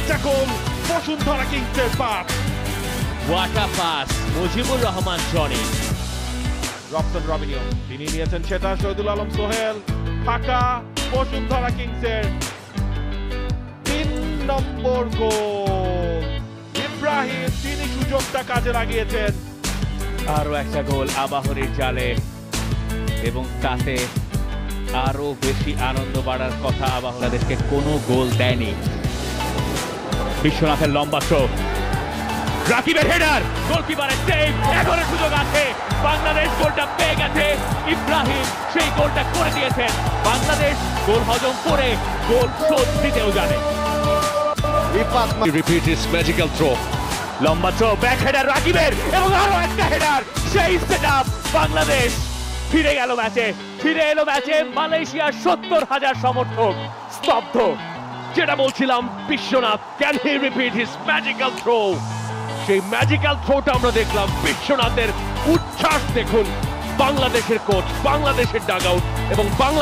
একটা গোল বসুন্ধরা কিংসের pass. What a pass Mujibur Rahman Jony. Robson Robinho তিনি নিয়েছেন সেটা, শহীদুল আলম সোহেল, ফাঁকা, বসুন্ধরা কিংসের 3 নম্বর গোল। ইব্রাহিম তিনি সুযোগটা কাজে লাগিয়েছেন। আরো একটা গোল আবাহনীর জালে, এবং তাতে আরো বেশি আনন্দ বাড়ার কথা। বাংলাদেশকে কোনো গোল দেয়নি। বিশ্বনাথের লম্বা থ্রো, রাকিবের হেডার, গোলকিপারের সেভ, এখনো সুযোগ আছে। বাংলাদেশ গোলটা পেয়ে গেছে, ইব্রাহিম সেই গোলটা করে দিয়েছেন। বাংলাদেশ গোল হজম করে গোল শোধ দিতেও জানে। Repeat his magical throw. লম্বা থ্রো, ব্যাক হেডার রাকিবের, এবং আরো একটা হেডার। সেই সেটআপ, বাংলাদেশ ফিরে গেল ম্যাচে, ফিরে এলো ম্যাচে। মালয়েশিয়ার 70,000 সমর্থক স্তব্ধ। যেটা বলছিলাম, Biswanath can he repeat his magical throw. সেই ম্যাজিক্যাল থ্রোটা আমরা দেখলাম। বিশ্বনাথের উচ্ছ্বাস দেখুন, বাংলাদেশের কোচ, বাংলাদেশের ডাগ আউট এবং বাংলা